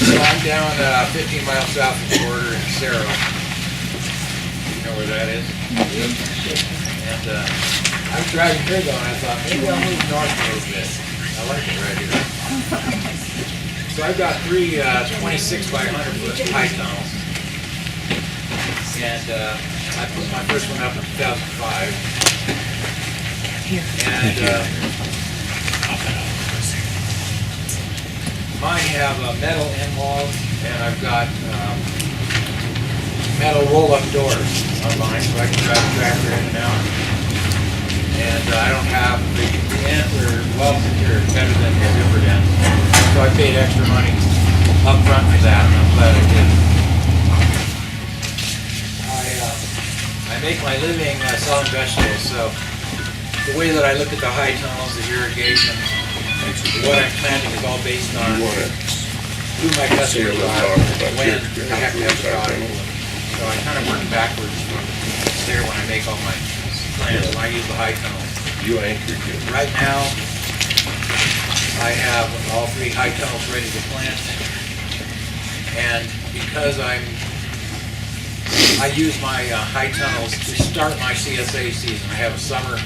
So I'm down 15 miles south of the border in Cerro. You know where that is? And I was driving here though, and I thought maybe I'll move north a little bit. I like it right here. So I've got three 26 by 100 foot high tunnels. And I put my first one up in 2005. And mine have metal end walls, and I've got metal roll-up doors on mine, so I can drive the tractor in and out. And I don't have the ends are well secured, better than the zippered ends. So I paid extra money up front for that, and I'm glad I did. I make my living selling vegetables, so the way that I look at the high tunnels, the irrigation, what I'm planting is all based on who my customers are, when I have to have the product. So I kind of work backwards from there when I make all my plants, when I use the high tunnels. Right now, I have all three high tunnels ready to plant, and because I use my high tunnels to start my CSA season. I have a summer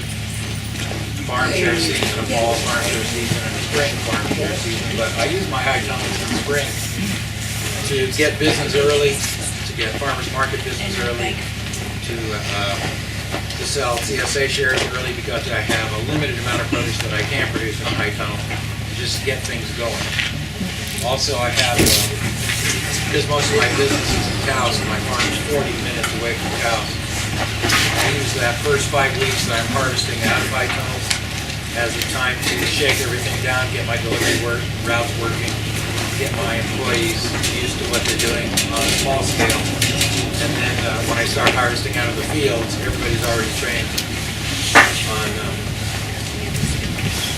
farm share season, a fall farm share season, and a spring farm share season, but I use my high tunnels in the spring to get business early, to get farmers market business early, to sell CSA shares early because I have a limited amount of produce that I can produce in a high tunnel, just get things going. Also, I have, because most of my business is in cows, and my farm is 40 minutes away from cows, I use that first 5 weeks that I'm harvesting out of high tunnels as a time to shake everything down, get my delivery routes working, get my employees used to what they're doing on a small scale. And then when I start harvesting out of the fields, everybody's already trained on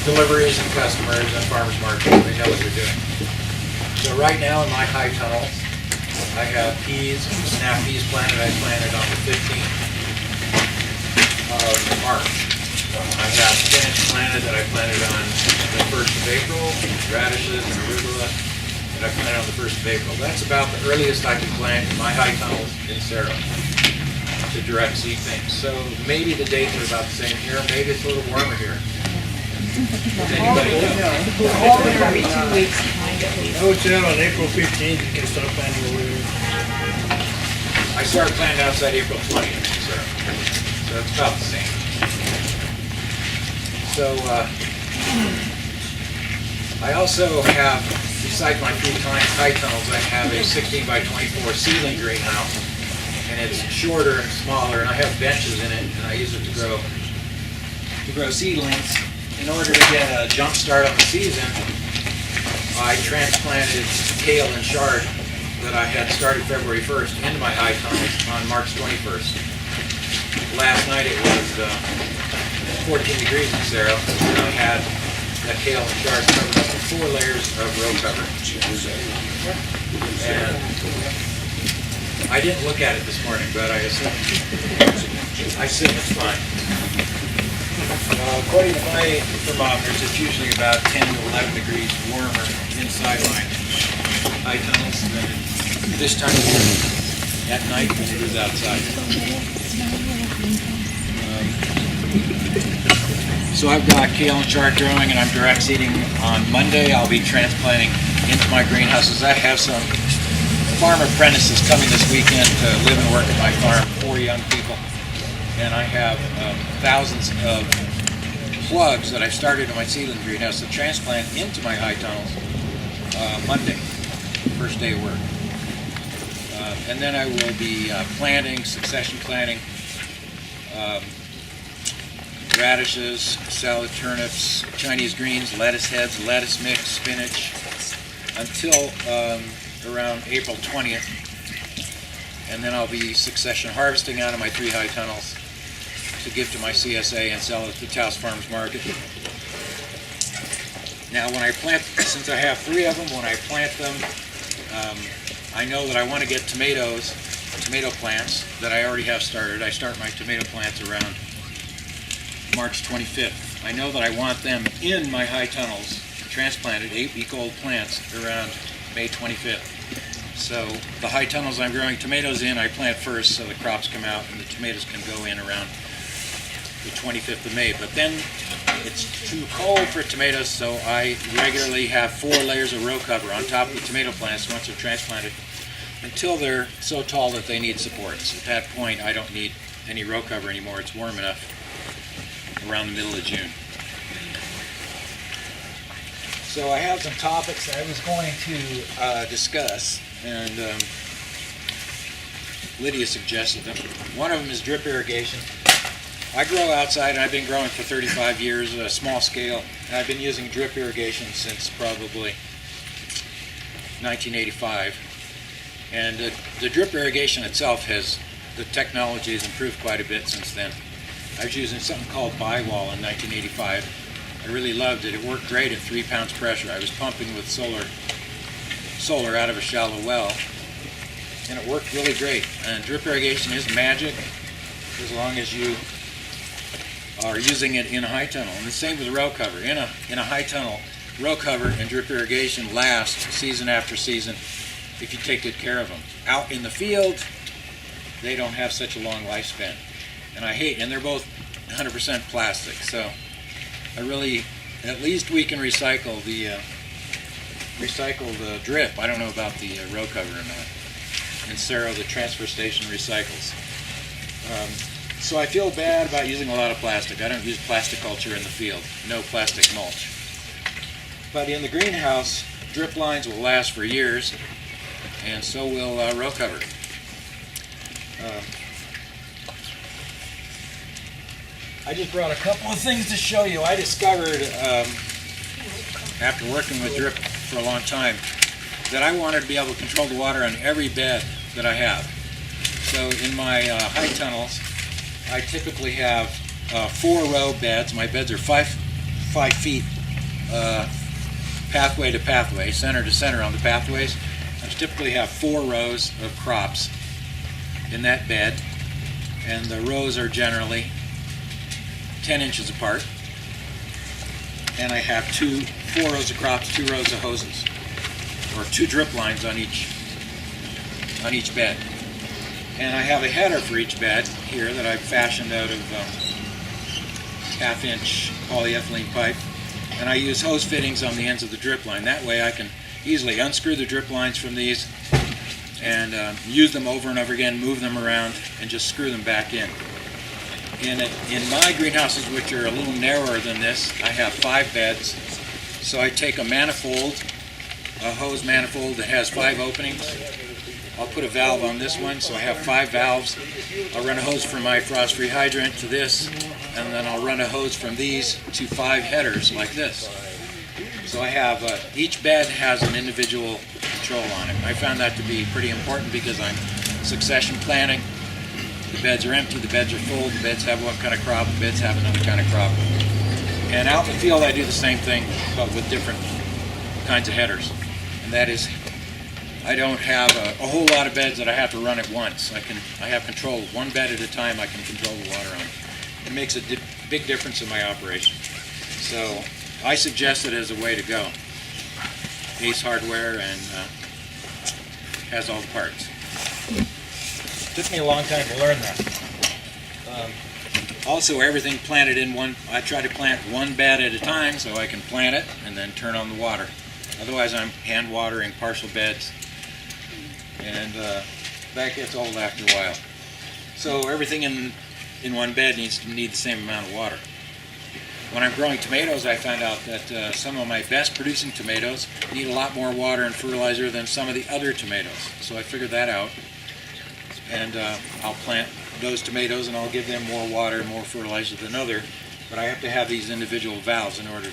deliveries and customers and farmers markets. They know what they're doing. So right now in my high tunnel, I have peas, snap peas planted. I planted on the 15th of March. I have spinach planted that I planted on the 1st of April, radishes and arugula that I planted on the 1st of April. That's about the earliest I can plant in my high tunnels in Cerro to direct seed things. So maybe the dates are about the same here, maybe it's a little warmer here. Does anybody know? All there will be 2 weeks behind at least. I would say on April 15th, you can start planting over there. I started planting outside April 20th, so it's about the same. So I also have, besides my 3 high tunnels, I have a 16 by 24 seedling greenhouse, and it's shorter and smaller, and I have benches in it, and I use it to grow seedlings. In order to get a jump start on the season, I transplanted kale and chard that I had started February 1st into my high tunnels on March 21st. Last night it was 14 degrees in Cerro, and I had that kale and chard covered up with 4 layers of row cover. And I didn't look at it this morning, but I assume it's fine. According to my thermometers, it's usually about 10 to 11 degrees warmer inside my high tunnels than this time of year at night when it is outside. So I've got kale and chard growing, and I'm direct seeding on Monday. I'll be transplanting into my greenhouses. I have some farm apprentices coming this weekend to live and work at my farm, 4 young people. And I have thousands of plugs that I've started in my seedling greenhouse to transplant into my high tunnels Monday, first day of work. And then I will be planting, succession planting, radishes, salad turnips, Chinese greens, lettuce heads, lettuce mix, spinach, until around April 20th. And then I'll be succession harvesting out of my 3 high tunnels to give to my CSA and sell it to Taos Farmers Market. Now when I plant, since I have 3 of them, when I plant them, I know that I want to get tomato plants that I already have started. I start my tomato plants around March 25th. I know that I want them in my high tunnels, transplanted 8-week-old plants around May 25th. So the high tunnels I'm growing tomatoes in, I plant first so the crops come out and the tomatoes can go in around the 25th of May. But then it's too cold for tomatoes, so I regularly have 4 layers of row cover on top of the tomato plants once they're transplanted until they're so tall that they need supports. At that point, I don't need any row cover anymore. It's warm enough around the middle of June. So I have some topics I was going to discuss, and Lydia suggested them. One of them is drip irrigation. I grow outside, and I've been growing for 35 years, small scale, and I've been using drip irrigation since probably 1985. And the drip irrigation itself the technology has improved quite a bit since then. I was using something called Bi-Wall in 1985. I really loved it. It worked great at 3 pounds pressure. I was pumping with solar out of a shallow well, and it worked really great. And drip irrigation is magic as long as you are using it in a high tunnel. And the same with row cover. In a high tunnel, row cover and drip irrigation last season after season if you take good care of them. Out in the field, they don't have such a long lifespan. And they're both 100% plastic. So I really, at least we can recycle the drip. I don't know about the row cover or not. And Sarah, the transfer station, recycles. So I feel bad about using a lot of plastic. I don't use plastic culture in the field. No plastic mulch. But in the greenhouse, drip lines will last for years, and so will row cover. I just brought a couple of things to show you. I discovered, after working with drip for a long time, that I wanted to be able to control the water on every bed that I have. So in my high tunnels, I typically have 4-row beds. My beds are 5 feet pathway to pathway, center to center on the pathways. I typically have 4 rows of crops in that bed, and the rows are generally 10 inches apart. And I have 4 rows of crops, 2 rows of hoses, or 2 drip lines on each bed. And I have a header for each bed here that I've fashioned out of 1/2-inch polyethylene pipe. And I use hose fittings on the ends of the drip line. That way I can easily unscrew the drip lines from these and use them over and over again, move them around, and just screw them back in. In my greenhouses, which are a little narrower than this, I have 5 beds. So I take a hose manifold that has 5 openings. I'll put a valve on this one, so I have 5 valves. I'll run a hose from my frost-free hydrant to this, and then I'll run a hose from these to 5 headers like this. So I have, each bed has an individual control on it. I found that to be pretty important because I'm succession planning. The beds are empty, the beds are full, the beds have one kind of crop, the beds have another kind of crop. And out in the field I do the same thing, but with different kinds of headers. And that is, I don't have a whole lot of beds that I have to run at once. I have control. One bed at a time I can control the water on. It makes a big difference in my operation. So I suggest it as a way to go. Ace Hardware and has all the parts. Took me a long time to learn that. Also, everything planted in one, I try to plant one bed at a time so I can plant it and then turn on the water. Otherwise I'm hand watering partial beds, and that gets old after a while. So everything in one bed needs to need the same amount of water. When I'm growing tomatoes, I found out that some of my best producing tomatoes need a lot more water and fertilizer than some of the other tomatoes. So I figured that out, and I'll plant those tomatoes and I'll give them more water and more fertilizer than other, but I have to have these individual valves in order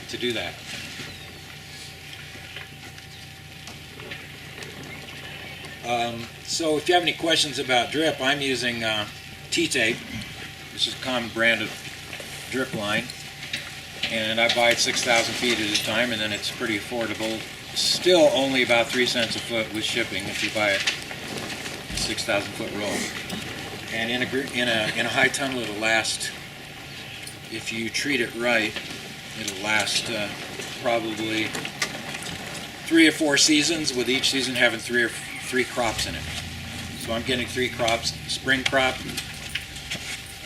to do that. So if you have any questions about drip, I'm using T-tape. This is a common brand of drip line, and I buy it 6,000 feet at a time, and then it's pretty affordable. Still only about 3 cents a foot with shipping if you buy a 6,000 foot roll. And in a high tunnel, it'll last, if you treat it right, it'll last probably 3 or 4 seasons, with each season having three crops in it. So I'm getting 3 crops. Spring crop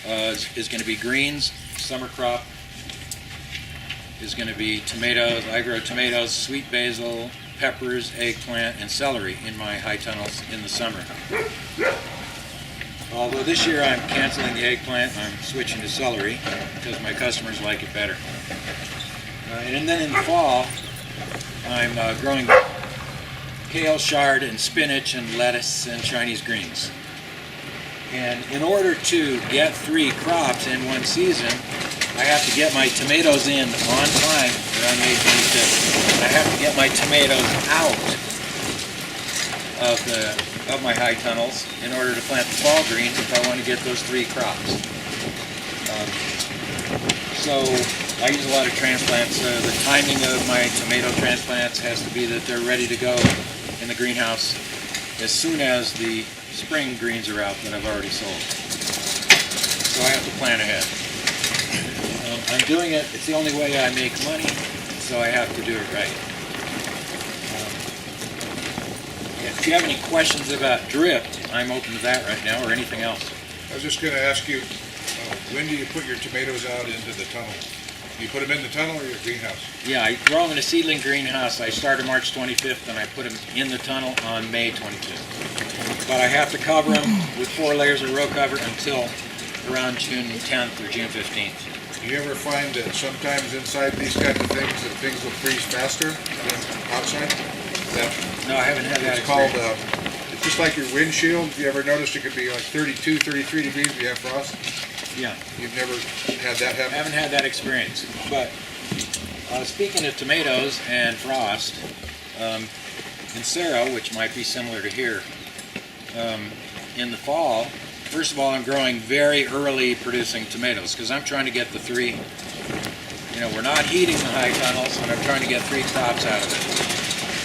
is going to be greens. Summer crop is going to be tomatoes. I grow tomatoes, sweet basil, peppers, eggplant, and celery in my high tunnels in the summer. Although this year I'm canceling the eggplant, I'm switching to celery because my customers like it better. And then in the fall, I'm growing kale, chard, and spinach, and lettuce, and Chinese greens. And in order to get 3 crops in one season, I have to get my tomatoes in on time around May 25th. And I have to get my tomatoes out of my high tunnels in order to plant the fall greens if I want to get those 3 crops. So I use a lot of transplants. The timing of my tomato transplants has to be that they're ready to go in the greenhouse as soon as the spring greens are out that I've already sold. So I have to plan ahead. I'm doing it, it's the only way I make money, so I have to do it right. If you have any questions about drip, I'm open to that right now, or anything else. I was just going to ask you, when do you put your tomatoes out into the tunnel? Do you put them in the tunnel or your greenhouse? Yeah, I grow them in a seedling greenhouse. I started March 25th, and I put them in the tunnel on May 25th. But I have to cover them with 4 layers of row cover until around June 10th or June 15th. Do you ever find that sometimes inside these kinds of things that things will freeze faster than outside? No, I haven't had that It's called, experience. it's just like your windshield. Have you ever noticed it could be like 32, 33 degrees if you have frost? Yeah. You've never had that happen? I haven't had that experience. But speaking of tomatoes and frost, in Cerro, which might be similar to here, in the fall, first of all, I'm growing very early producing tomatoes because I'm trying to get the 3, we're not heating the high tunnels, and I'm trying to get 3 crops out of it.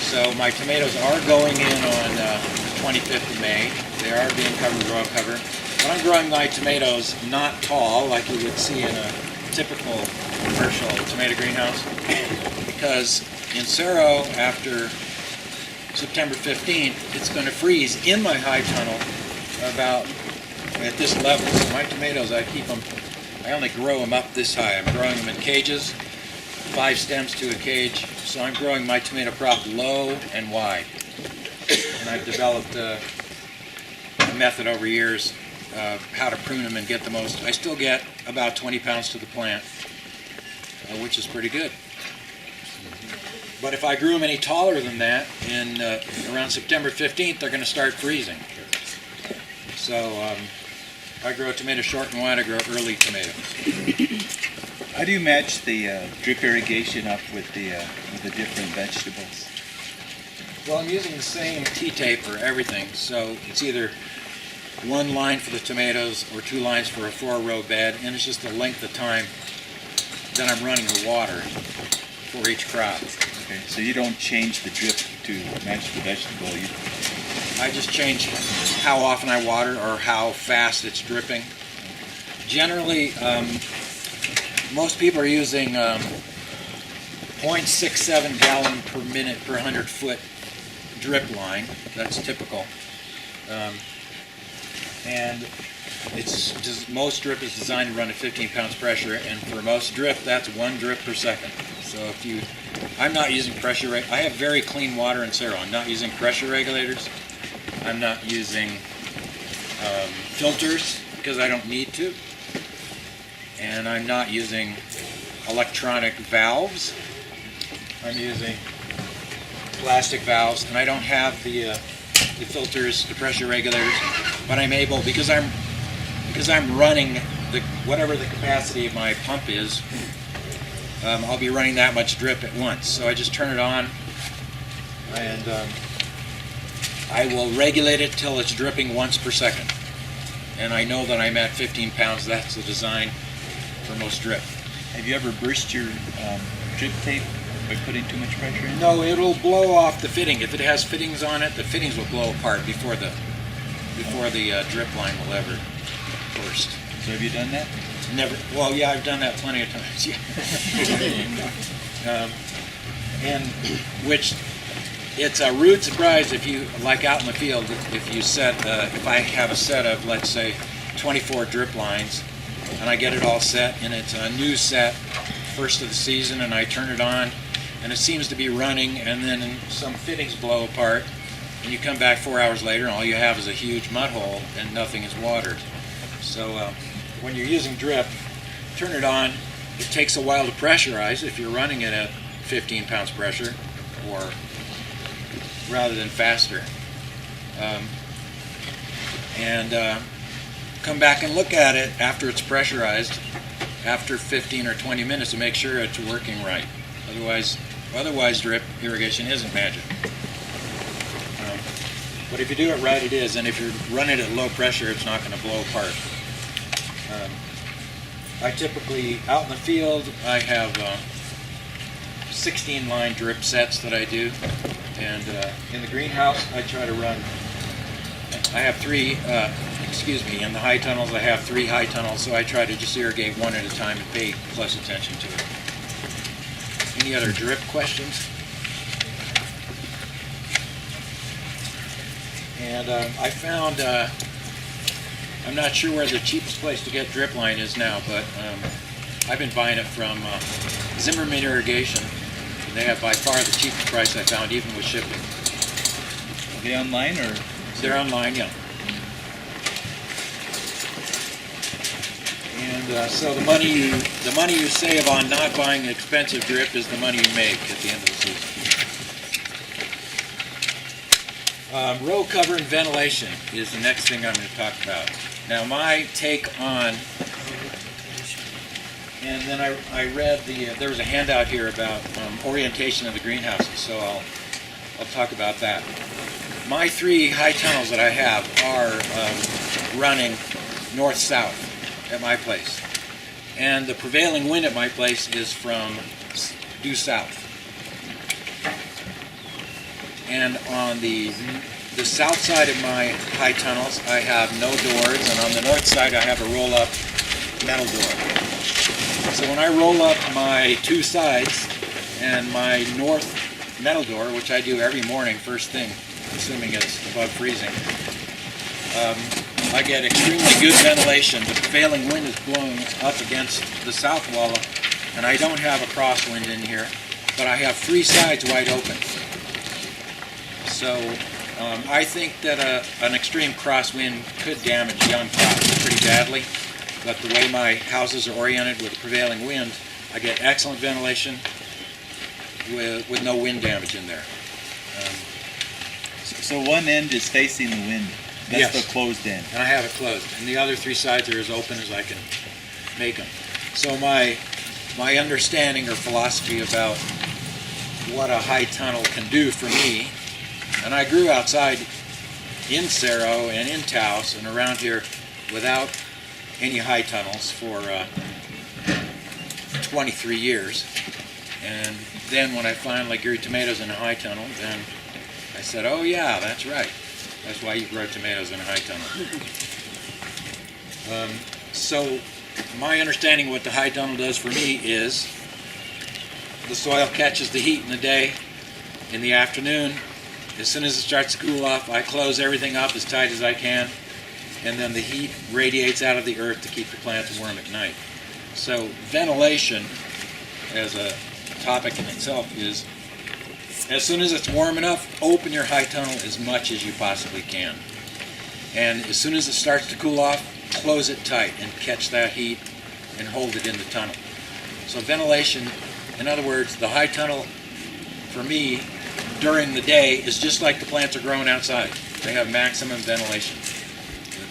So my tomatoes are going in on the 25th of May. They are being covered with row cover. But I'm growing my tomatoes not tall like you would see in a typical commercial tomato greenhouse, because in Cerro, after September 15th, it's going to freeze in my high tunnel about at this level. So my tomatoes, I only grow them up this high. I'm growing them in cages, 5 stems to a cage. So I'm growing my tomato crop low and wide. And I've developed a method over years how to prune them and get the most. I still get about 20 pounds to the plant, which is pretty good. But if I grew them any taller than that, in around September 15th, they're going to start freezing. So I grow tomatoes short and wide. I grow early tomatoes. How do you match the drip irrigation up with the different vegetables? Well, I'm using the same T-tape for everything, so it's either 1 line for the tomatoes or 2 lines for a 4-row bed, and it's just the length of time that I'm running the water for each crop. Okay, so you don't change the drip to match the vegetable. I just change how often I water or how fast it's dripping. Generally, most people are using 0.67 gallon per minute per 100 foot drip line. That's typical. And most drip is designed to run at 15 pounds pressure, and for most drip, that's 1 drip per second. So I'm not using pressure. I have very clean water in Cerro. I'm not using pressure regulators. I'm not using filters because I don't need to. And I'm not using electronic valves. I'm using plastic valves, and I don't have the filters, the pressure regulators, but I'm able, because I'm running whatever the capacity of my pump is, I'll be running that much drip at once. So I just turn it on, and I will regulate it till it's dripping once per second. And I know that I'm at 15 pounds. That's the design for most drip. Have you ever burst your drip tape by putting too much pressure in? No, it'll blow off the fitting. If it has fittings on it, the fittings will blow apart before the drip line will ever burst. So have you done that? Never. Well, yeah, I've done that plenty of times. Yeah. And which It's a rude surprise if you, like out in the field, if you set, if I have a set of, let's say, 24 drip lines, and I get it all set, and it's a new set, first of the season, and I turn it on, and it seems to be running, and then some fittings blow apart, and you come back 4 hours later, and all you have is a huge mud hole, and nothing is watered. So when you're using drip, turn it on. It takes a while to pressurize if you're running it at 15 pounds pressure, or rather than faster. Come back and look at it after it's pressurized, after 15 or 20 minutes, to make sure it's working right. Otherwise drip irrigation isn't magic. But if you do it right, it is. And if you run it at low pressure, it's not going to blow apart. I typically, out in the field, I have 16 line drip sets that I do. And in the greenhouse, I try to run, I have three, in the high tunnels, I have 3 high tunnels, so I try to just irrigate one at a time and pay close attention to it. Any other drip questions? And I found, I'm not sure where the cheapest place to get drip line is now, but I've been buying it from Zimmerman Irrigation. They have by far the cheapest price I found, even with shipping. Are they online or? They're online, yeah. And so the money you save on not buying expensive drip is the money you make at the end of the season. Row cover and ventilation is the next thing I'm going to talk about. Now my take on, and then I read there was a handout here about orientation of the greenhouses, so I'll talk about that. My 3 high tunnels that I have are running north-south at my place, and the prevailing wind at my place is from due south. And on the south side of my high tunnels, I have no doors, and on the north side I have a roll-up metal door. So when I roll up my 2 sides and my north metal door, which I do every morning first thing, assuming it's above freezing, I get extremely good ventilation. The prevailing wind is blowing up against the south wall, and I don't have a crosswind in here, but I have 3 sides wide open. So I think that an extreme crosswind could damage young crops pretty badly, but the way my houses are oriented with the prevailing wind, I get excellent ventilation with no wind damage in there. So one end is facing the wind. That's Yes. the closed end. And I have it closed, and the other 3 sides are as open as I can make them. So my understanding or philosophy about what a high tunnel can do for me, and I grew outside in Cerro and in Taos and around here without any high tunnels for 23 years. And then when I finally grew tomatoes in a high tunnel, then I said, oh yeah, that's right. That's why you grow tomatoes in a high tunnel. So my understanding of what the high tunnel does for me is the soil catches the heat in the day. In the afternoon, as soon as it starts to cool off, I close everything up as tight as I can, and then the heat radiates out of the earth to keep the plants warm at night. So ventilation, as a topic in itself, is as soon as it's warm enough, open your high tunnel as much as you possibly can. And as soon as it starts to cool off, close it tight and catch that heat and hold it in the tunnel. So ventilation, in other words, the high tunnel for me during the day is just like the plants are growing outside. They have maximum ventilation.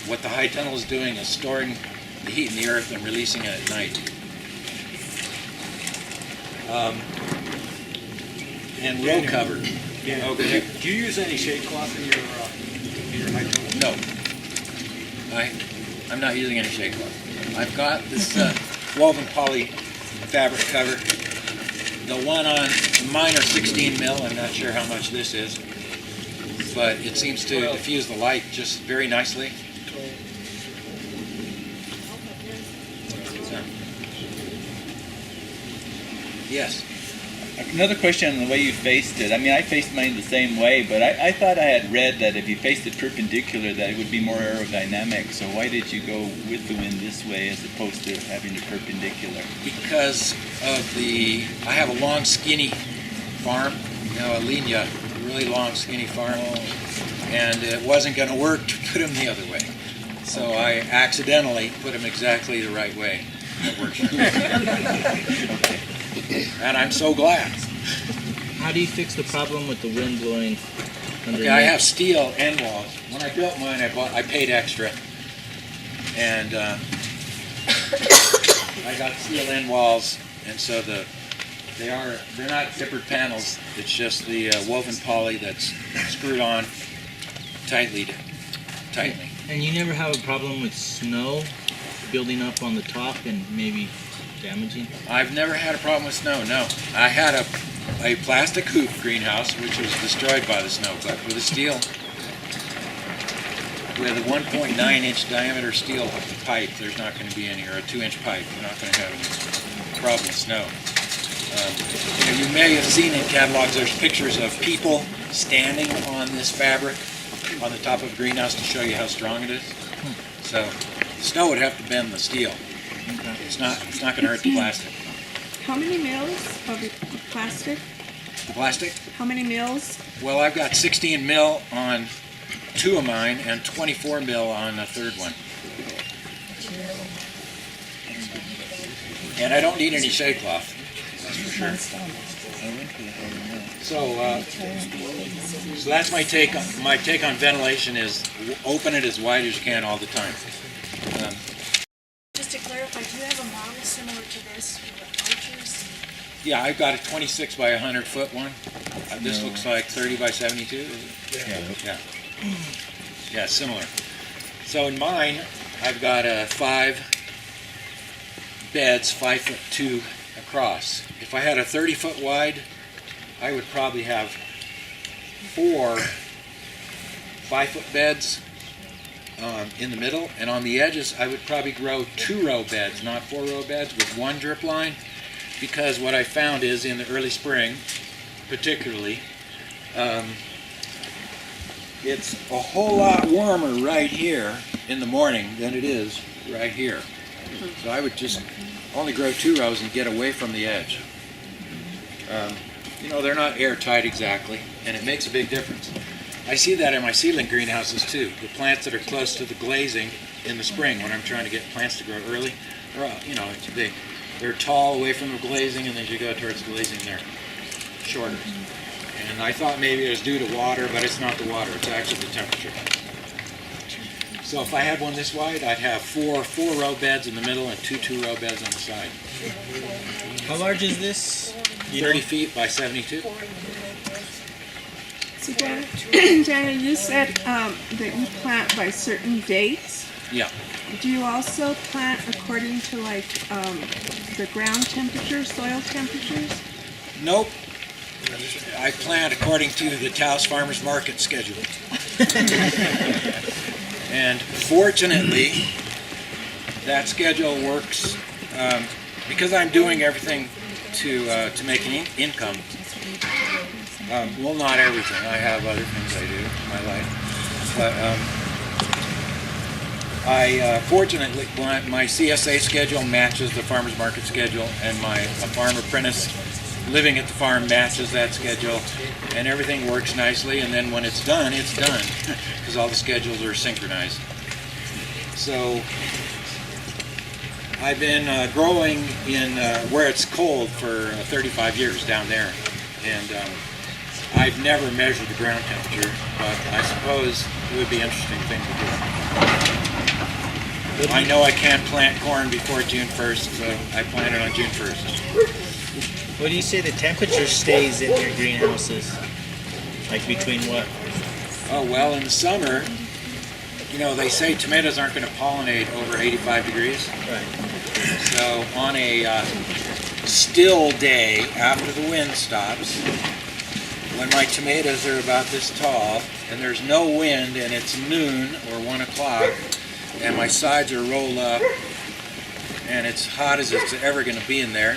What the high tunnel is doing is storing the heat in the earth and releasing it at night. And row cover. Yeah. Oh, go ahead. Do you use any shade cloth in your high tunnel? No, I'm not using any shade cloth. I've got this woven poly fabric cover. The one on mine are 16 mil. I'm not sure how much this is, but it seems to diffuse the light just very nicely. So, yes. Another question on the way you faced it. I mean, I faced mine the same way, but I thought I had read that if you faced it perpendicular, that it would be more aerodynamic. So why did you go with the wind this way as opposed to having it perpendicular? Because of I have a long, skinny farm, a linear, really long, skinny farm, and it wasn't going to work to put them the other way. So I accidentally put them exactly the right way. That works for me. And I'm so glad. How do you fix the problem with the wind blowing underneath? Okay, I have steel end walls. When I built mine, I paid extra, and I got steel end walls, and so they're not zippered panels. It's just the woven poly that's screwed on tightly. And you never have a problem with snow building up on the top and maybe damaging? I've never had a problem with snow, no. I had a plastic hoop greenhouse which was destroyed by the snow, but with a 1.9-inch diameter steel pipe, there's not going to be any, or a 2-inch pipe, you're not going to have any problem with snow. You may have seen in catalogs, there's pictures of people standing on this fabric on the top of a greenhouse to show you how strong it is. So snow would have to bend the steel. It's not going to hurt the plastic. How many mils of plastic? The plastic? How many mils? Well, I've got 16 mil on 2 of mine and 24 mil on the third one. And I don't need any shade cloth, that's for sure. So that's my take. My take on ventilation is open it as wide as you can all the time. Just to clarify, do you have a model similar to this with arches? Yeah, I've got a 26 by 100 foot one. This looks like 30 by 72. Is it? Yeah. Yeah, similar. So in mine, I've got 5 beds, 5'2" across. If I had a 30-foot wide, I would probably have 4 5-foot beds in the middle, and on the edges I would probably grow 2-row beds, not 4-row beds, with 1 drip line, because what I found is in the early spring, particularly, it's a whole lot warmer right here in the morning than it is right here. So I would just only grow 2 rows and get away from the edge. They're not airtight exactly, and it makes a big difference. I see that in my ceiling greenhouses too. The plants that are close to the glazing in the spring, when I'm trying to get plants to grow early, they're tall away from the glazing, and as you go towards glazing, they're shorter. And I thought maybe it was due to water, but it's not the water, it's actually the temperature. So if I had one this wide, I'd have 4 4-row beds in the middle and 2 2-row beds on the side. How large is this? 30 feet by 72. So Daniel, you said that you plant by certain dates. Yeah. Do you also plant according to the ground temperature, soil temperatures? Nope. I plant according to the Taos Farmers Market schedule. And fortunately, that schedule works because I'm doing everything to make an income. Well, not everything. I have other things I do in my life. But fortunately, my CSA schedule matches the farmer's market schedule, and my farm apprentice living at the farm matches that schedule, and everything works nicely. And then when it's done, because all the schedules are synchronized. So I've been growing in where it's cold for 35 years down there, and I've never measured the ground temperature, but I suppose it would be an interesting thing to do. I know I can't plant corn before June 1st, so I plant it on June 1st. What do you say the temperature stays in your greenhouses? Like between what? Oh, well, in the summer, they say tomatoes aren't going to pollinate over 85 degrees. Right. So on a still day after the wind stops, when my tomatoes are about this tall and there's no wind and it's noon or 1 o'clock and my sides are rolled up and it's hot as it's ever going to be in there,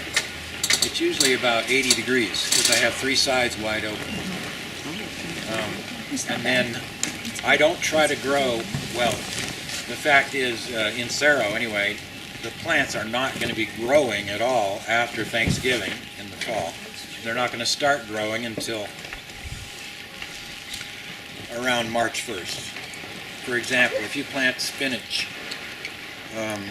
it's usually about 80 degrees because I have 3 sides wide open. And then I don't try to grow, well, the fact is, in Cerro anyway, the plants are not going to be growing at all after Thanksgiving in the fall. They're not going to start growing until around March 1st. For example, if you plant spinach in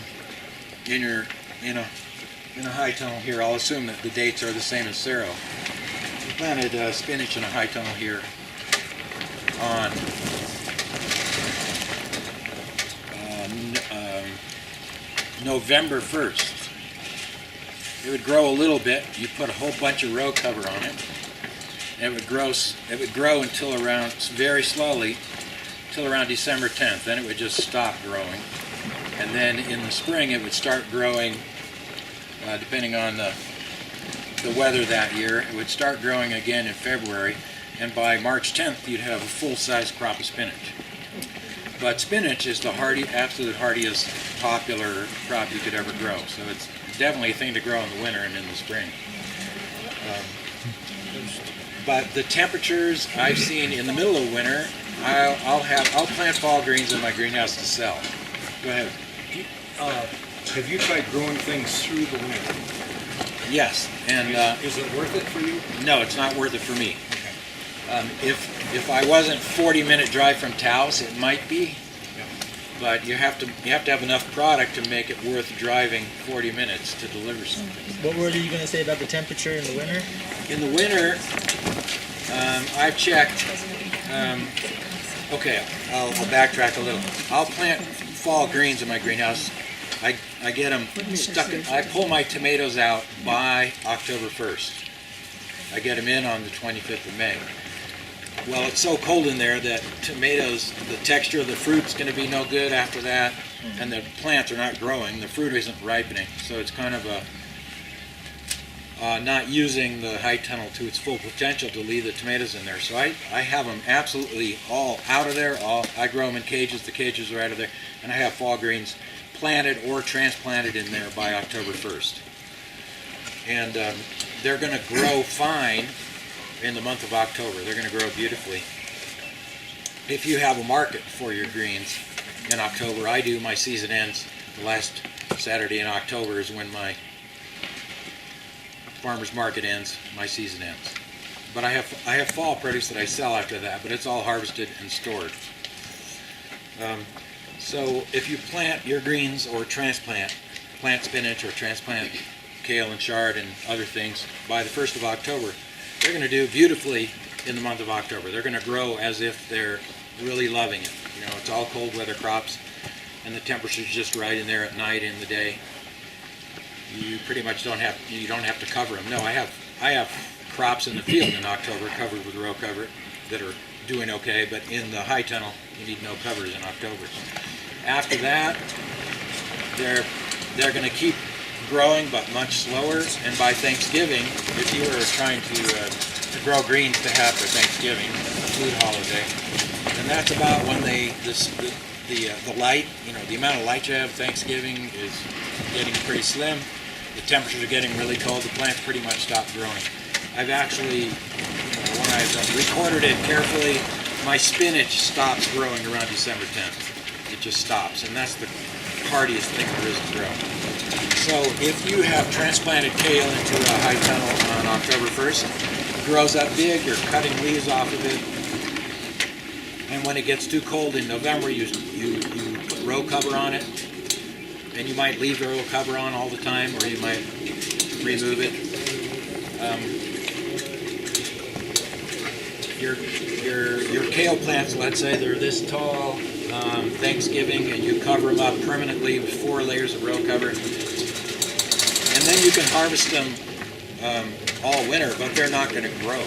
a high tunnel here, I'll assume that the dates are the same as Cerro. You planted spinach in a high tunnel here on November 1st. It would grow a little bit. You put a whole bunch of row cover on it. It would grow until around, very slowly, till around December 10th. Then it would just stop growing. And then in the spring it would start growing, depending on the weather that year. It would start growing again in February. And by March 10th you'd have a full-size crop of spinach. But spinach is the absolute hardiest popular crop you could ever grow. So it's definitely a thing to grow in the winter and in the spring. But the temperatures I've seen in the middle of winter, I'll plant fall greens in my greenhouse to sell. Go ahead. Have you tried growing things through the winter? Yes, and Is it worth it for you? no, it's not worth it for me. If I wasn't 40-minute drive from Taos, it might be. But you have to have enough product to make it worth driving 40 minutes to deliver something. What were you going to say about the temperature in the winter? In the winter, I've checked. Okay, I'll backtrack a little. I'll plant fall greens in my greenhouse. I get them stuck. I pull my tomatoes out by October 1st. I get them in on the 25th of May. Well, it's so cold in there that tomatoes, the texture of the fruit's going to be no good after that, and the plants are not growing. The fruit isn't ripening, so it's kind of not using the high tunnel to its full potential to leave the tomatoes in there. So I have them absolutely all out of there. I grow them in cages. The cages are out of there, and I have fall greens planted or transplanted in there by October 1st. And they're going to grow fine in the month of October. They're going to grow beautifully. If you have a market for your greens in October, I do. My season ends the last Saturday in October is when my farmer's market ends. My season ends. But I have fall produce that I sell after that, but it's all harvested and stored. So if you plant your greens or plant spinach or transplant kale and chard and other things by the 1st of October, they're going to do beautifully in the month of October. They're going to grow as if they're really loving it. You know, it's all cold weather crops, and the temperature's just right in there at night and in the day. You pretty much don't have to cover them. No, I have crops in the field in October covered with row cover that are doing okay, but in the high tunnel you need no covers in October. After that, they're going to keep growing, but much slower. And by Thanksgiving, if you were trying to grow greens to have for Thanksgiving, a food holiday, then that's about when the light, the amount of light you have Thanksgiving is getting pretty slim. The temperatures are getting really cold. The plants pretty much stop growing. I've actually, when I've recorded it carefully, my spinach stops growing around December 10th. It just stops, and that's the hardiest thing there is to grow. So if you have transplanted kale into a high tunnel on October 1st, it grows up big, you're cutting leaves off of it, and when it gets too cold in November, you put row cover on it, and you might leave the row cover on all the time, or you might remove it. Your kale plants, let's say they're this tall, Thanksgiving, and you cover them up permanently with 4 layers of row cover. And then you can harvest them all winter, but they're not going to grow.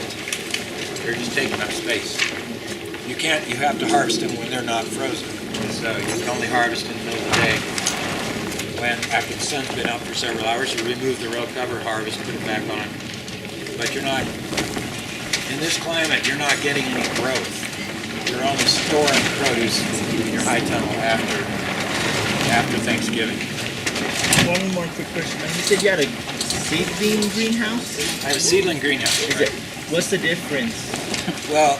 They're just taking up space. You have to harvest them when they're not frozen. So you can only harvest in the middle of the day. When, after the sun's been out for several hours, you remove the row cover, harvest, put it back on. But in this climate, you're not getting any growth. You're only storing produce in your high tunnel after Thanksgiving. One more quick question. You said you had a seedling greenhouse? I have a seedling greenhouse. Is it? What's the difference Well,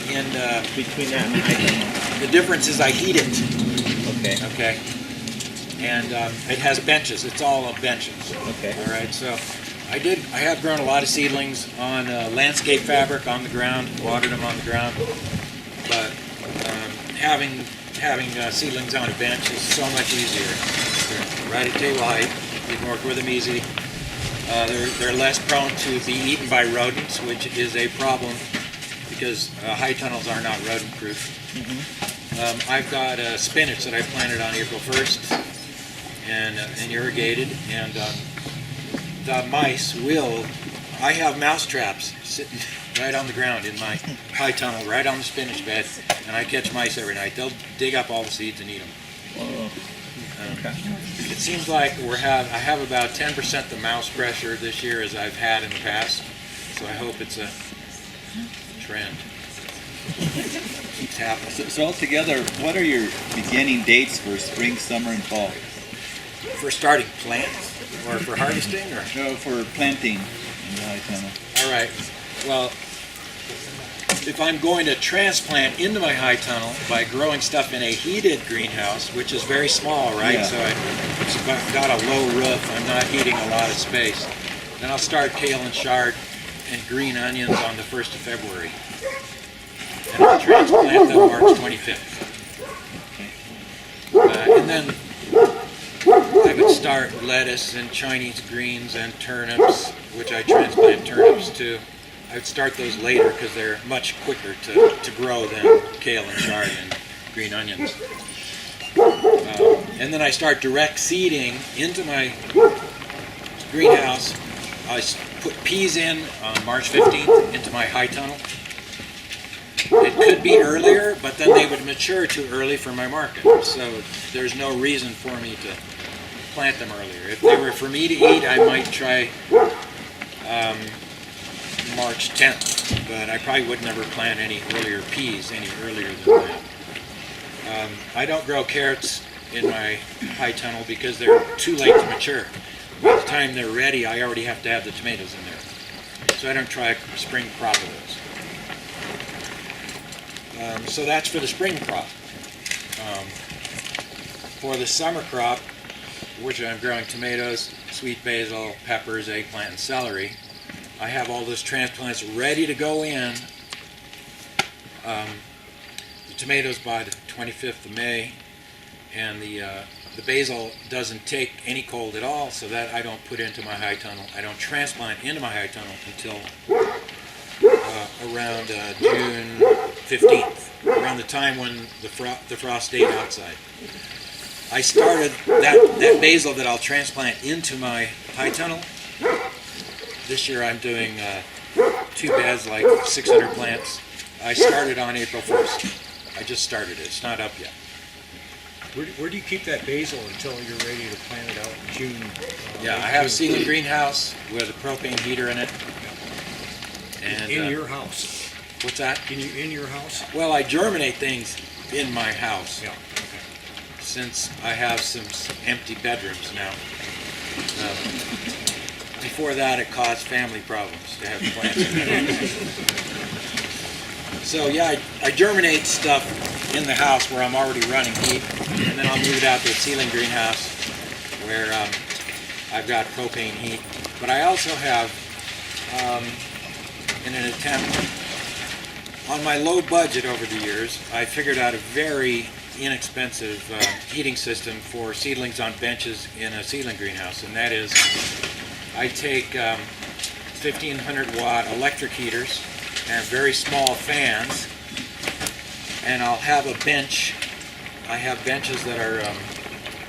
in between that and a high tunnel? the difference is I heat it. Okay. Okay. And it has benches. It's all benches. Okay. All right. So I have grown a lot of seedlings on landscape fabric on the ground. Watered them on the ground. But having seedlings on a bench is so much easier. They're right at table height. You can work with them easy. They're less prone to be eaten by rodents, which is a problem because high tunnels are not rodent proof. I've got spinach that I planted on April 1st and irrigated, and the mice will. I have mouse traps sitting right on the ground in my high tunnel, right on the spinach bed, and I catch mice every night. They'll dig up all the seeds and eat them. Whoa. It seems like I have about 10% the mouse pressure this year as I've had in the past, so I hope it's a trend. Keeps happening. So altogether, what are your beginning dates for spring, summer, and fall? For starting plants or for harvesting or? No, for planting in the high tunnel. All right. Well, if I'm going to transplant into my high tunnel by growing stuff in a heated greenhouse, which is very small, right? Yeah. So it's got a low roof. I'm not heating a lot of space. Then I'll start kale and chard and green onions on the 1st of February. And I'll transplant them March 25th. And then I would start lettuce and Chinese greens and turnips, which I transplant turnips too. I would start those later because they're much quicker to grow than kale and chard and green onions. And then I start direct seeding into my greenhouse. I put peas in on March 15th into my high tunnel. It could be earlier, but then they would mature too early for my market. So there's no reason for me to plant them earlier. If they were for me to eat, I might try March 10th, but I probably would never plant any peas any earlier than that. I don't grow carrots in my high tunnel because they're too late to mature. By the time they're ready, I already have to have the tomatoes in there. So I don't try a spring crop of those. So that's for the spring crop. For the summer crop, which I'm growing tomatoes, sweet basil, peppers, eggplant, and celery, I have all those transplants ready to go in. The tomatoes by the 25th of May, and the basil doesn't take any cold at all, so that I don't put into my high tunnel. I don't transplant into my high tunnel until around June 15th, around the time when the frost stayed outside. I started that basil that I'll transplant into my high tunnel. This year I'm doing 2 beds, like 600 plants. I started on April 1st. I just started it. It's not up yet. Where do you keep that basil until you're ready to plant it out in June? Yeah, I have a seedling greenhouse with a propane heater in it. And, In your house? What's that? In your house? Well, I germinate things in my house. Yeah, okay. Since I have some empty bedrooms now. Before that, it caused family problems to have plants in the house. So yeah, I germinate stuff in the house where I'm already running heat, and then I'll move it out to a ceiling greenhouse where I've got propane heat. But I also have, in an attempt, on my low budget over the years, I figured out a very inexpensive heating system for seedlings on benches in a ceiling greenhouse, and that is I take 1500 watt electric heaters and very small fans, and I'll have a bench. I have benches that are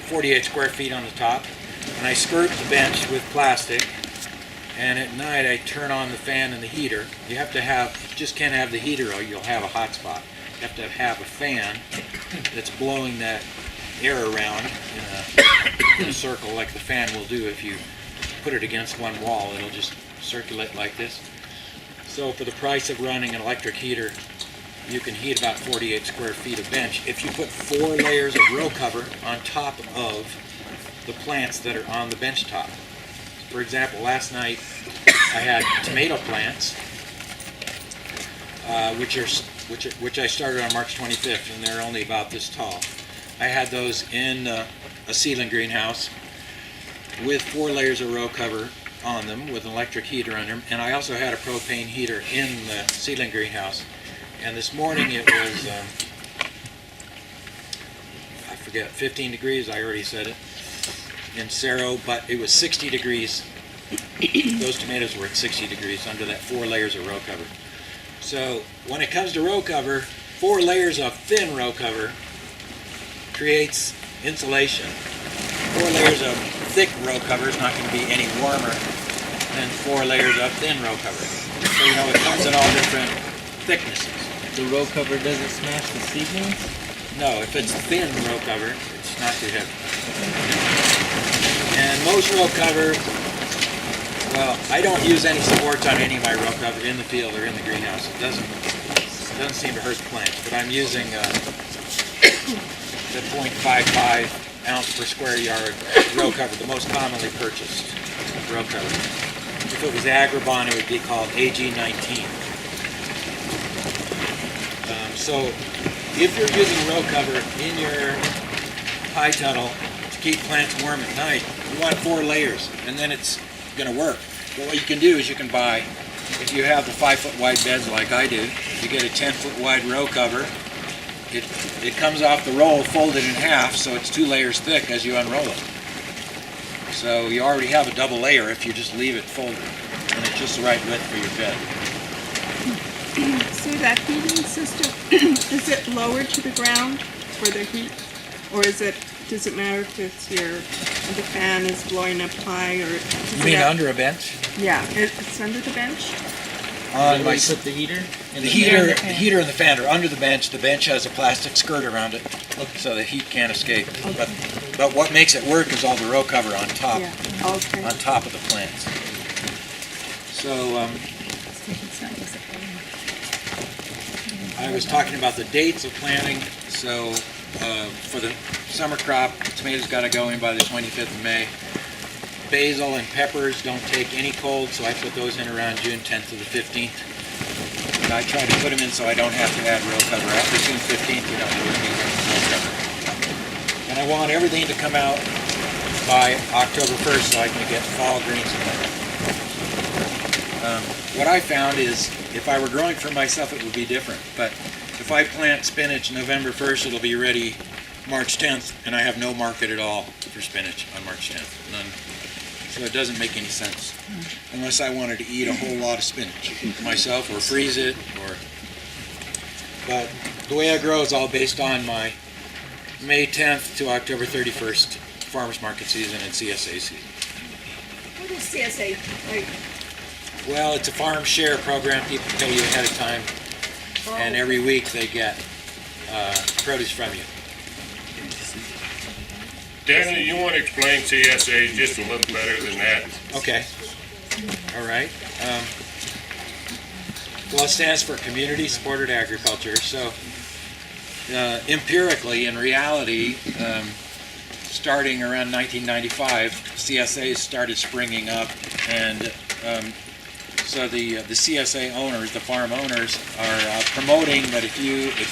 48 square feet on the top, and I skirt the bench with plastic, and at night I turn on the fan and the heater. You have to have, just can't have the heater or you'll have a hot spot. You have to have a fan that's blowing that air around in a circle like the fan will do if you put it against one wall. It'll just circulate like this. So for the price of running an electric heater, you can heat about 48 square feet of bench if you put 4 layers of row cover on top of the plants that are on the bench top. For example, last night I had tomato plants, which I started on March 25th, and they're only about this tall. I had those in a seedling greenhouse with 4 layers of row cover on them with an electric heater under them, and I also had a propane heater in the seedling greenhouse. And this morning it was, I forget, 15 degrees, I already said it, in Cerro, but it was 60 degrees. Those tomatoes were at 60 degrees under that 4 layers of row cover. So when it comes to row cover, 4 layers of thin row cover creates insulation. 4 layers of thick row cover is not going to be any warmer than 4 layers of thin row cover. So you know it comes in all different thicknesses. The row cover doesn't smash the seedlings? No, if it's thin row cover, it's not too heavy. And most row cover, well, I don't use any supports on any of my row cover in the field or in the greenhouse. It doesn't seem to hurt the plants, but I'm using the 0.55 ounce per square yard row cover, the most commonly purchased row cover. If it was Agribon, it would be called AG19. So if you're using row cover in your high tunnel to keep plants warm at night, you want 4 layers, and then it's going to work. But what you can do is you can buy, if you have the 5-foot wide beds like I do, you get a 10-foot wide row cover. It comes off the roll folded in half, so it's 2 layers thick as you unroll it. So you already have a double layer if you just leave it folded, and it's just the right width for your bed. So that heating system, is it lower to the ground for the heat? Or does it matter if the fan is blowing up high, or? You mean under a bench? Yeah, it's under the bench? On Where you put the heater? The heater and the fan are under the bench. The bench has a plastic skirt around it, so the heat can't escape. Okay. But what makes it work is all the row cover on top, Yeah, okay. on top of the plants. So I was talking about the dates of planting. So for the summer crop, the tomatoes got to go in by the 25th of May. Basil and peppers don't take any cold, so I put those in around June 10th to the 15th. And I try to put them in so I don't have to add row cover. After June 15th, you don't really need row cover. And I want everything to come out by October 1st so I can get fall greens in there. What I found is if I were growing for myself, it would be different. But if I plant spinach November 1st, it'll be ready March 10th, and I have no market at all for spinach on March 10th. None. So it doesn't make any sense unless I wanted to eat a whole lot of spinach myself or freeze it. But the way I grow is all based on my May 10th to October 31st farmers market season and CSA season. What is CSA? Well, it's a farm share program. People pay you ahead of time, and every week they get produce from you. Daniel, you want to explain CSA just a little better than that? Okay. All right. Well, it stands for Community Supported Agriculture. So empirically, in reality, starting around 1995, CSAs started springing up, and so the CSA owners, the farm owners, are promoting that if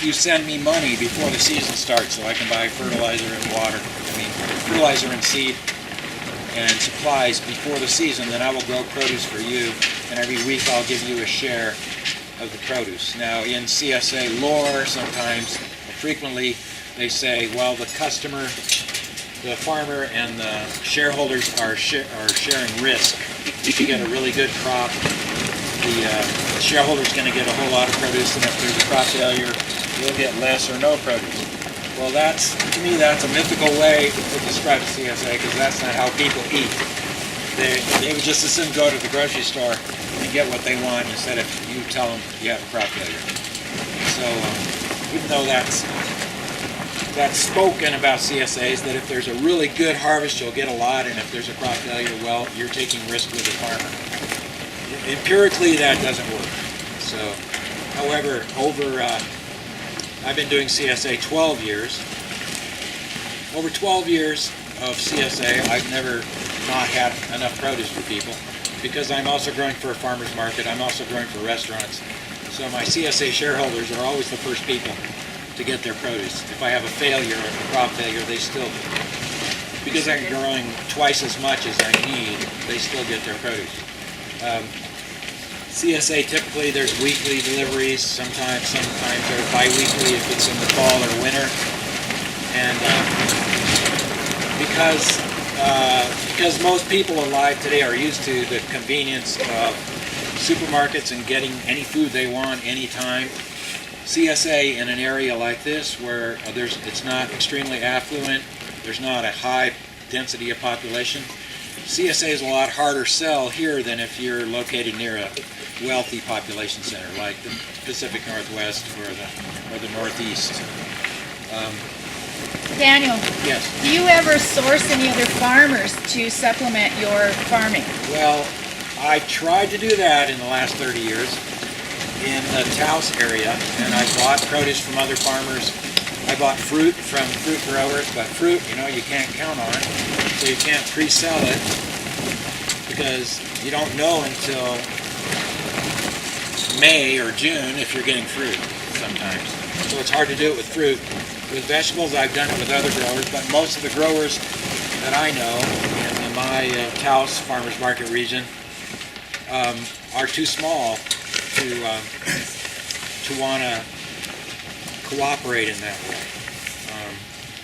you send me money before the season starts, so I can buy fertilizer and fertilizer and seed and supplies before the season, then I will grow produce for you, and every week I'll give you a share of the produce. Now in CSA lore, sometimes, frequently, they say, well, the customer, the farmer, and the shareholders are sharing risk. If you get a really good crop, the shareholder's going to get a whole lot of produce, and if there's a crop failure, you'll get less or no produce. Well, to me, that's a mythical way to describe CSA, because that's not how people eat. They would just as soon go to the grocery store and get what they want instead of you tell them you have a crop failure. So even though that's spoken about CSAs, that if there's a really good harvest, you'll get a lot, and if there's a crop failure, well, you're taking risk with the farmer. Empirically, that doesn't work. So, however, I've been doing CSA 12 years. Over 12 years of CSA, I've never not have enough produce for people, because I'm also growing for a farmer's market, I'm also growing for restaurants. So my CSA shareholders are always the first people to get their produce. If I have a failure, a crop failure, they still, because I'm growing twice as much as I need, they still get their produce. CSA, typically there's weekly deliveries, sometimes they're bi-weekly if it's in the fall or winter. And because most people alive today are used to the convenience of supermarkets and getting any food they want anytime, CSA in an area like this where it's not extremely affluent, there's not a high density of population, CSA is a lot harder sell here than if you're located near a wealthy population center like the Pacific Northwest or the Northeast. Daniel, Yes. do you ever source any other farmers to supplement your farming? Well, I tried to do that in the last 30 years in the Taos area, and I bought produce from other farmers. I bought fruit from fruit growers, but fruit, you can't count on, so you can't pre-sell it because you don't know until May or June if you're getting fruit sometimes. So it's hard to do it with fruit. With vegetables, I've done it with other growers, but most of the growers that I know in my Taos farmers market region are too small to want to cooperate in that way.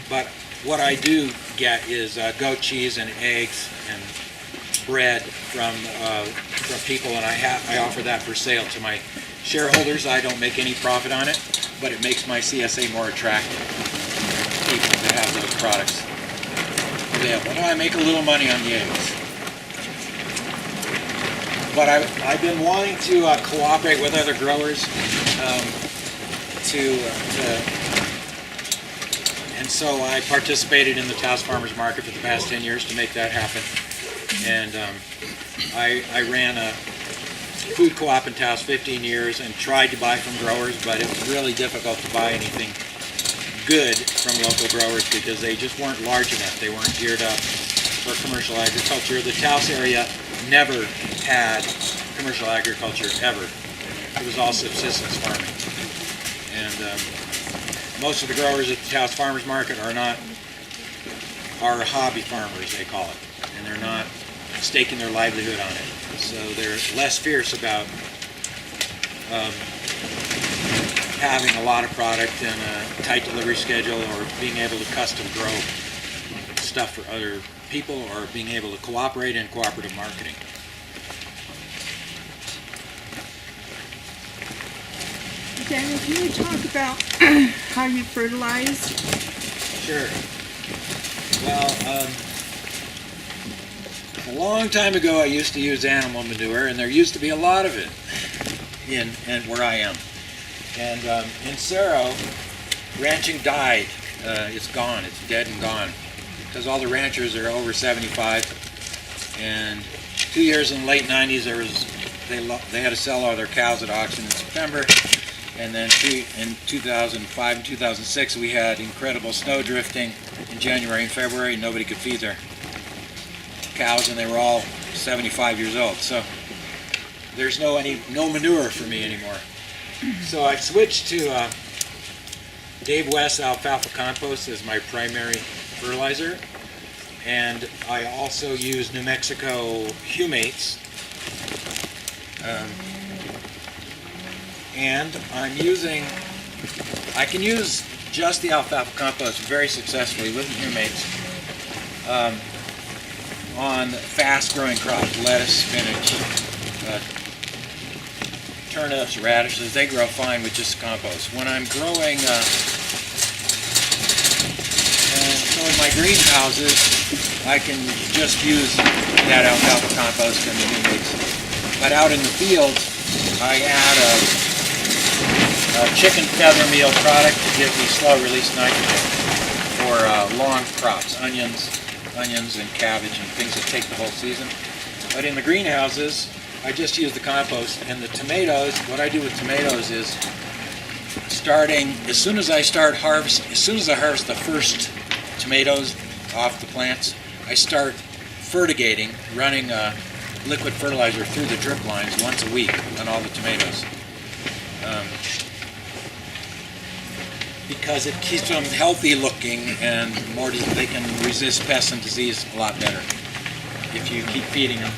But what I do get is goat cheese and eggs and bread from people, and I offer that for sale to my shareholders. I don't make any profit on it, but it makes my CSA more attractive to people to have those products available. And I make a little money on the eggs. But I've been wanting to cooperate with other growers and so I participated in the Taos Farmers Market for the past 10 years to make that happen. And I ran a food co-op in Taos 15 years and tried to buy from growers, but it was really difficult to buy anything good from local growers because they just weren't large enough. They weren't geared up for commercial agriculture. The Taos area never had commercial agriculture, ever. It was all subsistence farming. And most of the growers at the Taos Farmers Market are hobby farmers, they call it. And they're not staking their livelihood on it. So they're less fierce about having a lot of product and a tight delivery schedule or being able to custom grow stuff for other people or being able to cooperate in cooperative marketing. Daniel, can you talk about how you fertilize? Sure. Well, a long time ago I used to use animal manure, and there used to be a lot of it in where I am. And in Cerro, ranching died. It's gone. It's dead and gone. Because all the ranchers are over 75. And 2 years in the late 90s, they had to sell all their cows at auction in September. And then in 2005 and 2006, we had incredible snow drifting in January and February. Nobody could feed their cows, and they were all 75 years old. So there's no manure for me anymore. So I switched to Dave West's alfalfa compost as my primary fertilizer, and I also use New Mexico humates. And I can use just the alfalfa compost very successfully with the humates on fast-growing crops, lettuce, spinach, turnips, radishes. They grow fine with just compost. When I'm growing, so in my greenhouses, I can just use that alfalfa compost and the humates. But out in the field, I add a chicken feather meal product to give me slow-release nitrogen for long crops, onions and cabbage and things that take the whole season. But in the greenhouses, I just use the compost. And the tomatoes, what I do with tomatoes is as soon as I harvest the first tomatoes off the plants, I start fertigating, running liquid fertilizer through the drip lines once a week on all the tomatoes. Because it keeps them healthy looking and they can resist pests and disease a lot better if you keep feeding them.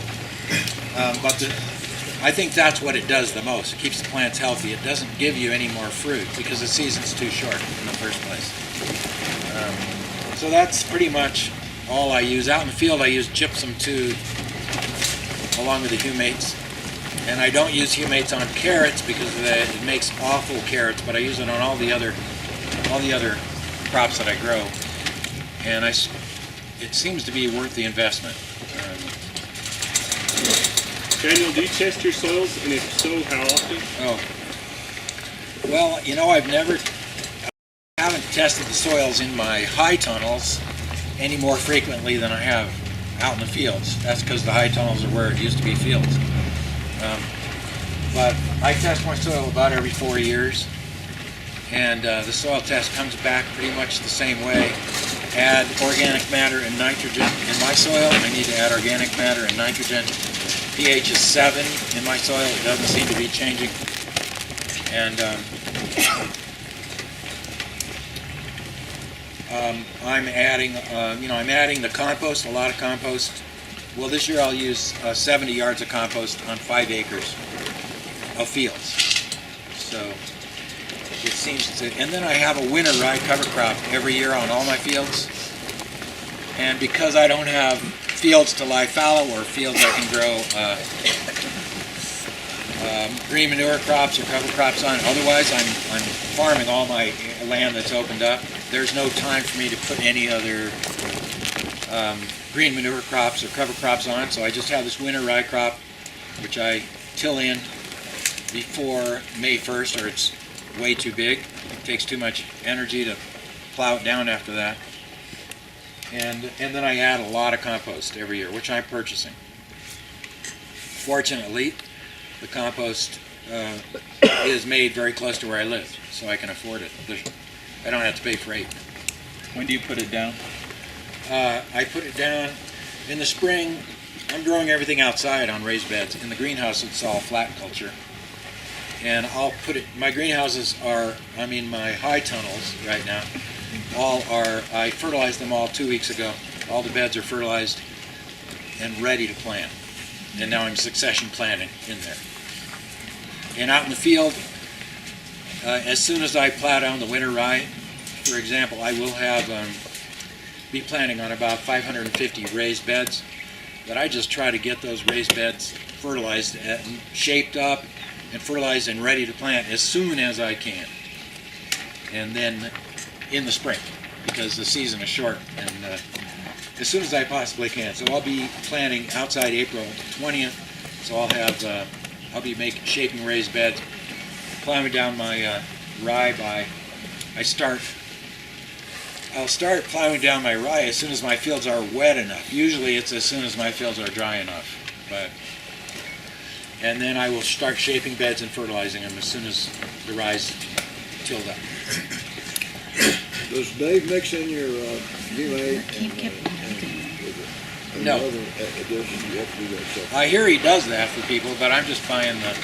I think that's what it does the most. It keeps the plants healthy. It doesn't give you any more fruit because the season's too short in the first place. So that's pretty much all I use. Out in the field I use gypsum too, along with the humates. And I don't use humates on carrots because it makes awful carrots, but I use it on all the other crops that I grow. And it seems to be worth the investment. Daniel, do you test your soils, and if so, how often? Oh, well, you know, I haven't tested the soils in my high tunnels any more frequently than I have out in the fields. That's because the high tunnels are where it used to be fields. But I test my soil about every 4 years, and the soil test comes back pretty much the same way. Add organic matter and nitrogen in my soil. I need to add organic matter and nitrogen. pH is 7 in my soil. It doesn't seem to be changing. And I'm adding the compost, a lot of compost. Well, this year I'll use 70 yards of compost on 5 acres of fields. So it seems to, and then I have a winter rye cover crop every year on all my fields. And because I don't have fields to lie fallow or fields I can grow green manure crops or cover crops on, otherwise I'm farming all my land that's opened up. There's no time for me to put any other green manure crops or cover crops on, so I just have this winter rye crop which I till in before May 1st, or it's way too big. It takes too much energy to plow it down after that. And then I add a lot of compost every year, which I'm purchasing. Fortunately, the compost is made very close to where I live, so I can afford it. I don't have to pay freight. When do you put it down? I put it down in the spring. I'm growing everything outside on raised beds. In the greenhouse, it's all flat culture. And I'll put it, my greenhouses are, my high tunnels right now, I fertilized them all 2 weeks ago. All the beds are fertilized and ready to plant. And now I'm succession planting in there. And out in the field, as soon as I plow down the winter rye, for example, I will be planting on about 550 raised beds. But I just try to get those raised beds fertilized and shaped up and fertilized and ready to plant as soon as I can. And then in the spring, because the season is short, and as soon as I possibly can. So I'll be planting outside April 20th. So I'll be shaping raised beds, plowing down my rye I'll start plowing down my rye as soon as my fields are wet enough. Usually it's as soon as my fields are dry enough. And then I will start shaping beds and fertilizing them as soon as the rye's tilled up. Does Dave mix in your humate and No. other additions? You have to do that yourself. I hear he does that for people, but I'm just buying the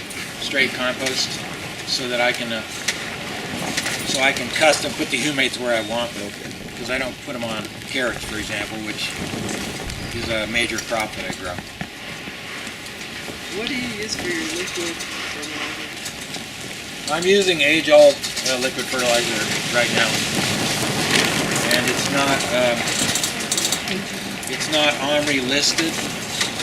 straight compost so that I can custom put the humates where I want them. Because I don't put them on carrots, for example, which is a major crop that I grow. What do you use for your liquid fertilizer? I'm using age-old liquid fertilizer right now, and it's not OMRI listed,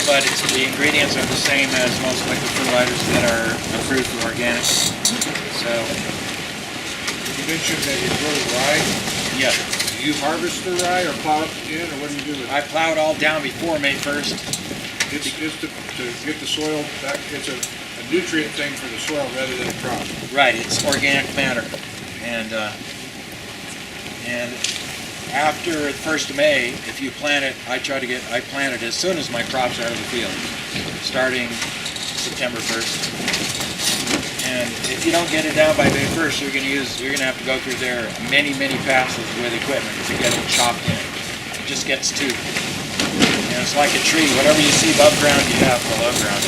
but the ingredients are the same as most liquid fertilizers that are approved for organic. So, You mentioned that you grow rye. yeah, Do you harvest the rye or plow it in, or what do you do with it? I plow it all down before May 1st. It's to get the soil back, it's a nutrient thing for the soil rather than a crop. Right, it's organic matter, and after the 1st of May, if you plant it, I plant it as soon as my crops are out of the field, starting September 1st. And if you don't get it down by May 1st, you're going to have to go through there many passes with equipment to get it chopped in. It just gets too And it's like a tree. Whatever you see above ground, you have below ground.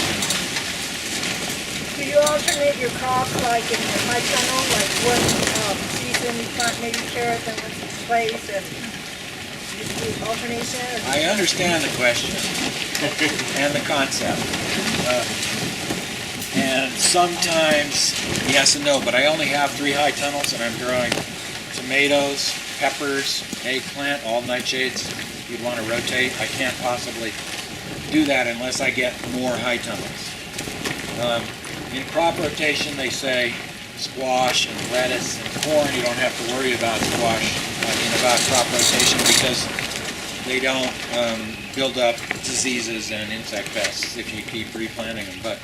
Do you alternate your crops like in your high tunnel, like one season you plant maybe carrot, then once it's place, and you do alternation? Or I understand the question and the concept. And sometimes yes and no, but I only have 3 high tunnels and I'm growing tomatoes, peppers, eggplant, all nightshades. You'd want to rotate. I can't possibly do that unless I get more high tunnels. In crop rotation, they say squash and lettuce and corn. You don't have to worry about squash about crop rotation because they don't build up diseases and insect pests if you keep replanting them. But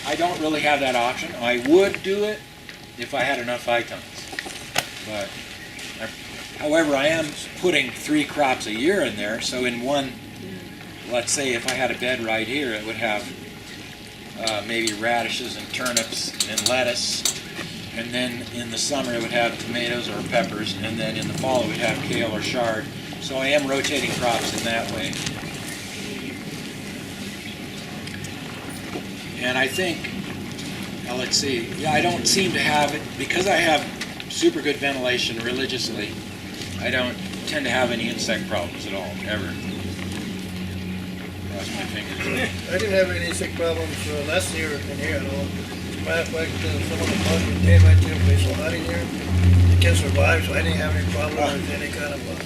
I don't really have that option. I would do it if I had enough high tunnels. But however, I am putting 3 crops a year in there, so in one, let's say if I had a bed right here, it would have maybe radishes and turnips and lettuce, and then in the summer it would have tomatoes or peppers, and then in the fall it would have kale or chard. So I am rotating crops in that way. And I think, now let's see, yeah, I don't seem to have it, because I have super good ventilation religiously, I don't tend to have any insect problems at all, ever. Cross my fingers. I didn't have any insect problems last year in here at all. Matter of fact, some of the bugs came right there, they so hot in here, you can survive, so I didn't have any problem with any kind of bug.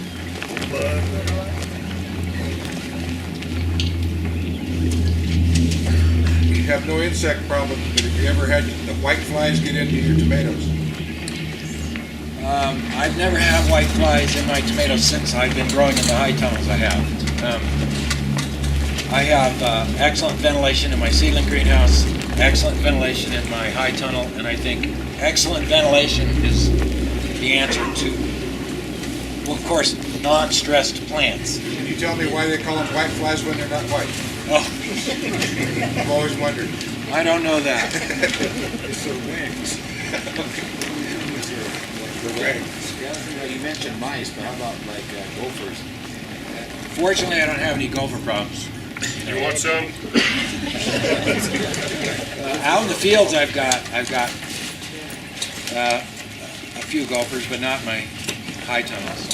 You have no insect problem, but have you ever had the white flies get into your tomatoes? I've never had white flies in my tomatoes since I've been growing in the high tunnels. I have excellent ventilation in my seedling greenhouse, excellent ventilation in my high tunnel, and I think excellent ventilation is the answer to, well, of course, non-stressed plants. Can you tell me why they call them white flies when they're not white? Oh, I've always wondered. I don't know that. It's their wings. You mentioned mice, but how about like gophers? Fortunately, I don't have any gopher problems. You want some? Out in the fields, I've got a few gophers, but not my high tunnels.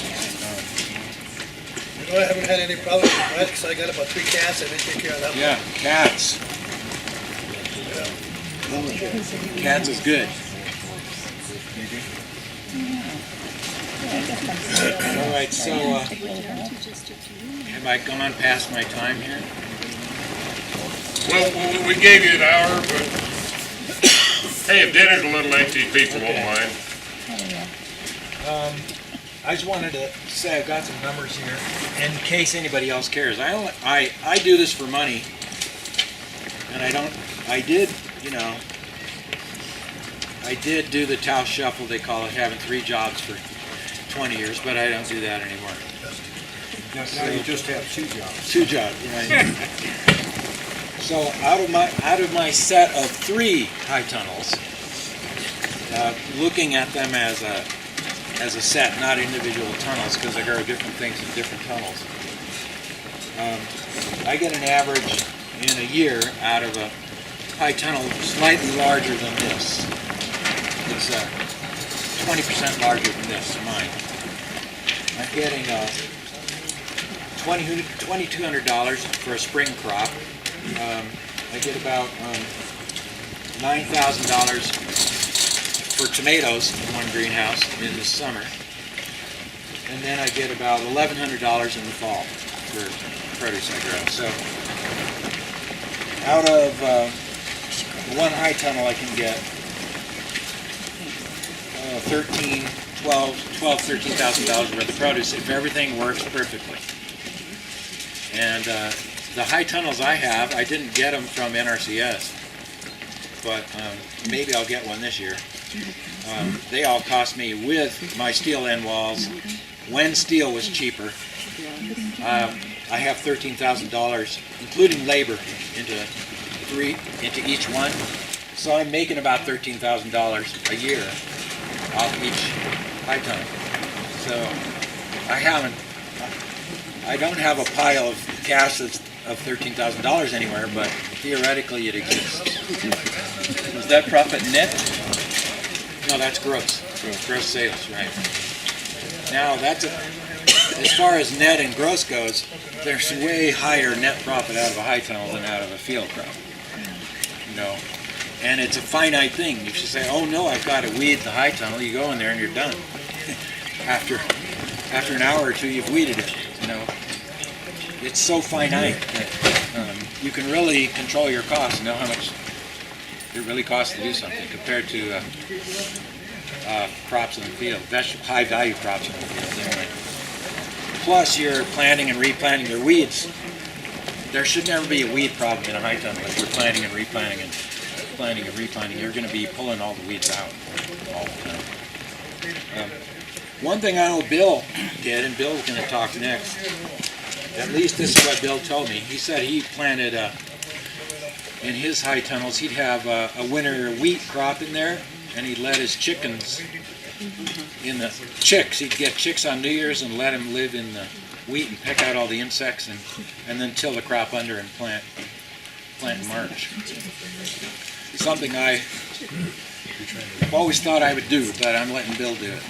You know, I haven't had any problems with rats because I got about 3 cats and they take care of that. Yeah, cats. Cats is good. All right, so have I gone past my time here? Well, we gave you an hour, but hey, if dinner's a little late, these people won't mind. I just wanted to say I've got some numbers here in case anybody else cares. I do this for money, and I did do the Tao shuffle, they call it, having 3 jobs for 20 years, but I don't do that anymore. Now you just have 2 jobs. 2 jobs, right? So out of my set of 3 high tunnels, looking at them as a set, not individual tunnels, because I grow different things in different tunnels. I get an average in a year out of a high tunnel slightly larger than this. It's 20% larger than this, mine. I'm getting $2,200 for a spring crop. I get about $9,000 for tomatoes in one greenhouse in the summer. And then I get about $1,100 in the fall for produce I grow. So out of one high tunnel I can get $13,000 worth of produce if everything works perfectly. And the high tunnels I have, I didn't get them from NRCS, but maybe I'll get one this year. They all cost me, with my steel end walls, when steel was cheaper, I have $13,000, including labor, into each one. So I'm making about $13,000 a year off each high tunnel. So I don't have a pile of gas that's of $13,000 anywhere, but theoretically it exists. Was that profit net? No, that's gross. Gross sales, right. Now, as far as net and gross goes, there's way higher net profit out of a high tunnel than out of a field crop. You know, and it's a finite thing. If you say, oh no, I've got to weed the high tunnel, you go in there and you're done. After an hour or two, you've weeded it, you know. It's so finite that you can really control your costs and know how much it really costs to do something compared to crops in the field, high value crops in the field anyway. Plus you're planting and replanting your weeds. There should never be a weed problem in a high tunnel. If you're planting and replanting and planting and replanting, you're going to be pulling all the weeds out all the time. One thing I know Bill did, and Bill's going to talk next, at least this is what Bill told me. He said he planted, in his high tunnels, he'd have a winter wheat crop in there, and he'd let his chickens in the chicks. He'd get chicks on New Year's and let them live in the wheat and peck out all the insects and then till the crop under and plant in March. Something I've always thought I would do, but I'm letting Bill do it.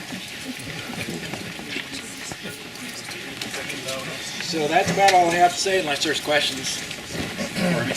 So that's about all I have to say unless there's questions for me.